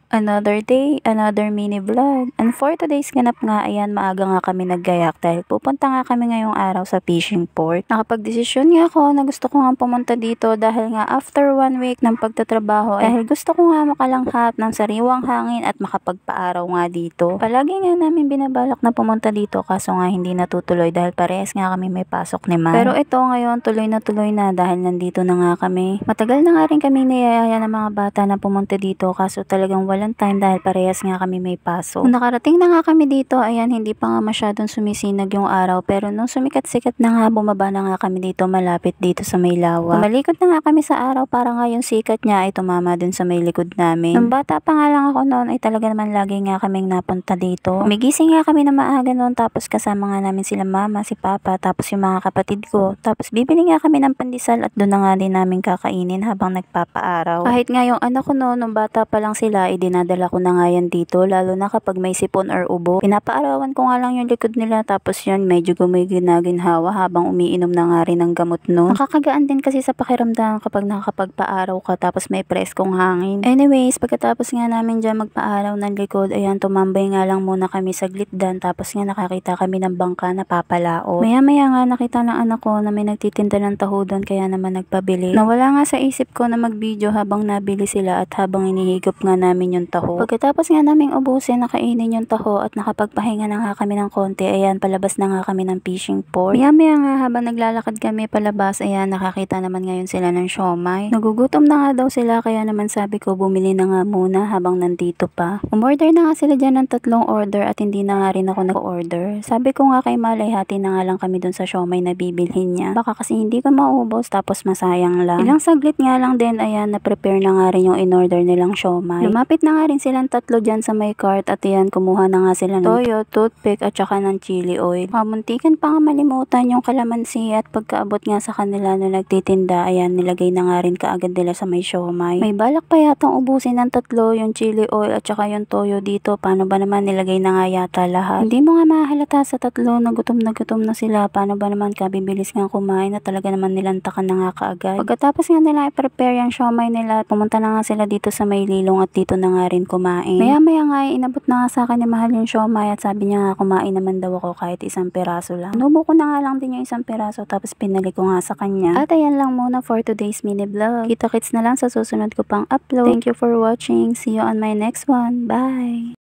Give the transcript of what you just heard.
Another day, another mini vlog. And for today's ganap nga, ayan, maaga nga kami naggayak dahil pupunta nga kami ngayong araw sa fishing port. Nakapag-desisyon nga ako na gusto ko nga pumunta dito dahil nga after 1 week ng pagtatrabaho, dahil gusto ko nga makalanghap ng sariwang hangin at makapagpaaraw nga dito. Palagi nga namin binabalak na pumunta dito kaso nga hindi natutuloy dahil parehas nga kami may pasok ni ma'am. Pero ito ngayon tuloy na dahil nandito na nga kami. Matagal na nga rin kami niyayaya ng mga bata na pumunta dito kaso talagang walang time dahil parehas nga kami may pasok. Nung nakarating na nga kami dito, ayan, hindi pa nga masyadong sumisinag yung araw pero nung sumikat-sikat na nga, bumaba na nga kami dito malapit dito sa may lawa. Tumalikod na nga kami sa araw para nga yung sikat niya ay tumama dun sa may likod namin. Nung bata pa nga lang ako noon ay talaga naman lagi nga kaming napunta dito. Umigising nga kami na maaga noon tapos kasama nga namin sila mama, si papa, tapos yung mga kapatid ko. Tapos bibili nga kami ng pandesal at doon na nga din namin kakainin habang nagpapaaraw. Kahit nga yung anak ko noon, nung bata pa lang sila, dinadala ko na nga yan dito lalo na kapag may sipon or ubo. Pinapaarawan ko nga lang yung likod nila tapos yun medyo gumiginaginhawa habang umiinom na nga rin ng gamot noon. Nakakagaan din kasi sa pakiramdam kapag nakakapagpaaraw ka tapos may preskong hangin. Anyways, pagkatapos nga namin dyan magpaaraw ng likod, ayan, tumambay nga lang muna kami saglit dan tapos nga nakakita kami ng bangka na papalao. Maya nga nakita ng anak ko na may nagtitinda ng taho doon kaya naman nagpabili. Nawala nga sa isip ko na mag-video habang nabili sila at habang inihigop nga namin yung taho. Pagkatapos nga naming ubusin, nakainin yung taho at nakapagpahinga na nga kami ng konti, ayan, palabas na nga kami ng fishing port. Maya nga habang naglalakad kami palabas, ayan, nakakita naman ngayon sila ng siomay. Nagugutom na nga daw sila kaya naman sabi ko bumili na nga muna habang nandito pa. Umorder na nga sila dyan ng 3 order at hindi na nga rin ako nag-order. Sabi ko nga kay Malay, hati na nga lang kami dun sa siomay na bibilhin niya. Baka kasi hindi ko maubos tapos masayang lang. Ilang saglit nga lang din, ayan, na-prepare na nga rin yung in-order nilang siomay. Lumapit na nga rin silang 3 dyan sa may cart at ayan, kumuha na nga sila ng toyo, toothpick at saka ng chili oil. Muntikan pa nga malimutan yung kalamansi at pagkaabot nga sa kanila na nagtitinda, ayan, nilagay na nga rin kaagad nila sa may siomay. May balak pa yatang ubusin ng 3 yung chili oil at saka yung toyo dito. Paano ba naman nilagay na nga yata lahat? Hindi mo nga mahalata sa 3 na gutom na sila. Paano ba naman kabibilis nga kumain na talaga naman nilantakan na nga kaagad. Pagkatapos nga nila i-prepare yung siomay nila, pumunta na nga sila dito sa may lilong at dito na nga rin kumain. Maya nga inabot na nga sa akin ni Mahal yung siomay at sabi niya nga kumain naman daw ako kahit 1 piraso lang. Nubo ko na nga lang din yung 1 piraso tapos pinali ko nga sa kanya. At ayan lang muna for today's mini vlog. Kita-kits na lang sa susunod ko pang upload. Thank you for watching. See you on my next one. Bye!